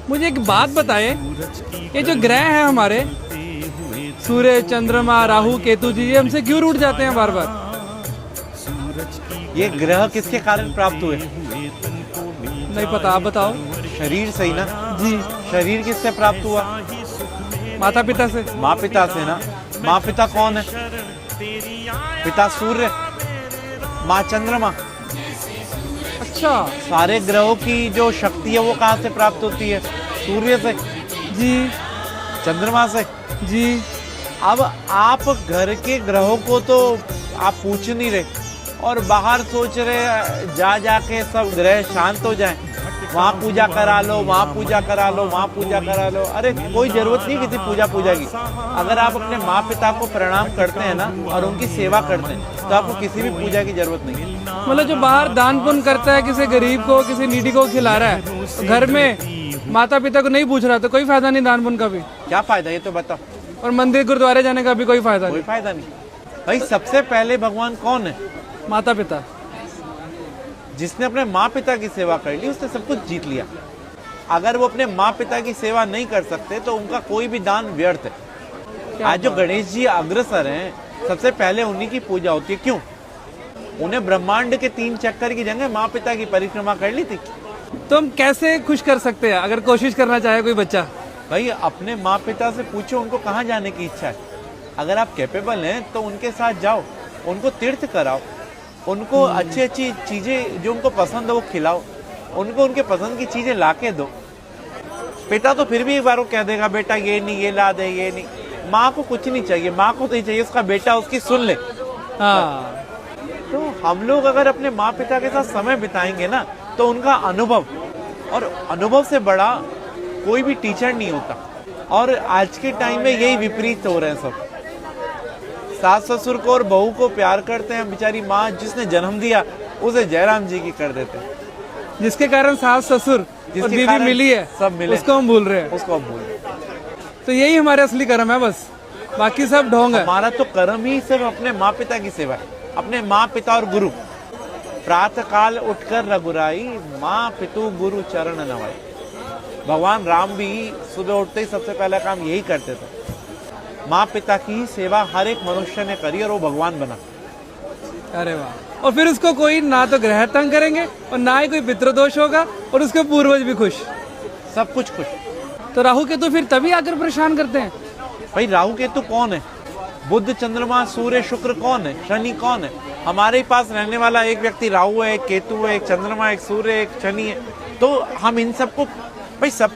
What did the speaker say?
मुझे एक बात बताए, ये जो ग्रह हैं हमारे सूर्य, चंद्रमा, राहु, केतु जी, ये हमसे क्यों रूठ जाते हैं बार बार? ये ग्रह किसके कारण प्राप्त हुए? नहीं पता, आप बताओ। शरीर से ही ना जी। शरीर किससे प्राप्त हुआ? माता पिता से। माँ पिता से ना। माँ पिता कौन है? पिता सूर्य, माँ चंद्रमा। अच्छा सारे ग्रहों की जो शक्ति है वो कहाँ से प्राप्त होती है? सूर्य से, जी चंद्रमा से। जी। अब आप घर के ग्रहों को तो आप पूछ नहीं रहे और बाहर सोच रहे जा जाके सब ग्रह शांत हो जाएं, वहाँ पूजा करा लो, वहाँ पूजा करा लो, वहाँ पूजा करा लो। अरे कोई जरूरत नहीं किसी पूजा की। अगर आप अपने माँ पिता को प्रणाम करते हैं ना और उनकी सेवा करते हैं तो आपको किसी भी पूजा की जरूरत नहीं। मतलब जो बाहर दान पुण्य करता है, किसी गरीब को, किसी नीडी को खिला रहा है, तो घर में माता पिता को नहीं पूछ रहा तो कोई फायदा नहीं दान पुण्य का भी। क्या फायदा ये तो बताओ। और मंदिर गुरुद्वारे जाने का भी कोई फायदा कोई नहीं। फायदा नहीं भाई। सबसे पहले भगवान कौन है? माता पिता। जिसने अपने माँ पिता की सेवा कर ली उसने सब कुछ जीत लिया। अगर वो अपने माँ पिता की सेवा नहीं कर सकते तो उनका कोई भी दान व्यर्थ है। आज जो गणेश जी अग्रसर हैं, सबसे पहले उन्हीं की पूजा होती है। क्यों? उन्हें ब्रह्मांड के 3 चक्कर की जगह माँ पिता की परिक्रमा कर ली थी। तो हम कैसे खुश कर सकते हैं अगर कोशिश करना चाहे कोई बच्चा? भाई अपने माँ पिता से पूछो उनको कहाँ जाने की इच्छा है। अगर आप कैपेबल हैं तो उनके साथ जाओ, उनको तीर्थ कराओ, उनको अच्छी अच्छी चीजें जो उनको पसंद है वो खिलाओ, उनको उनके पसंद की चीजें ला के दो। पिता तो फिर भी एक बार वो कह देगा बेटा ये नहीं, ये ला दे, ये नहीं। माँ को कुछ नहीं चाहिए, माँ को तो ही चाहिए उसका बेटा उसकी सुन ले। हाँ। तो हम लोग अगर अपने माँ पिता के साथ समय बिताएंगे ना तो उनका अनुभव, और अनुभव से बड़ा कोई भी टीचर नहीं होता। और आज के टाइम में यही विपरीत हो रहे हैं सब। सास ससुर को और बहू को प्यार करते हैं, बेचारी माँ जिसने जन्म दिया उसे जयराम जी की कर देते हैं। जिसके कारण सास ससुर और बीवी मिली है, सब मिले, उसको हम भूल रहे हैं। उसको हम भूल रहे हैं। तो यही हमारे असली कर्म है, बस बाकी सब ढोंग है। हमारा तो कर्म ही सिर्फ अपने माँ पिता की सेवा है, अपने माँ पिता और गुरु। प्रातः काल उठकर रघुराई, माँ पितु गुरु चरण नवाई। भगवान राम भी सुबह उठते ही सबसे पहला काम यही करते थे। माँ पिता की ही सेवा हर एक मनुष्य ने करी और वो भगवान बना। अरे वाह। और फिर उसको कोई ना तो ग्रह तंग करेंगे और ना ही कोई पितृदोष होगा और उसके पूर्वज भी खुश, सब कुछ खुश। तो राहु केतु फिर तभी आकर परेशान करते हैं। भाई राहु केतु कौन है? बुध, चंद्रमा, सूर्य, शुक्र कौन है? शनि कौन है? हमारे पास रहने वाला एक व्यक्ति राहु है, एक केतु है, एक चंद्रमा, एक सूर्य, एक शनि है। तो हम इन सबको भाई सब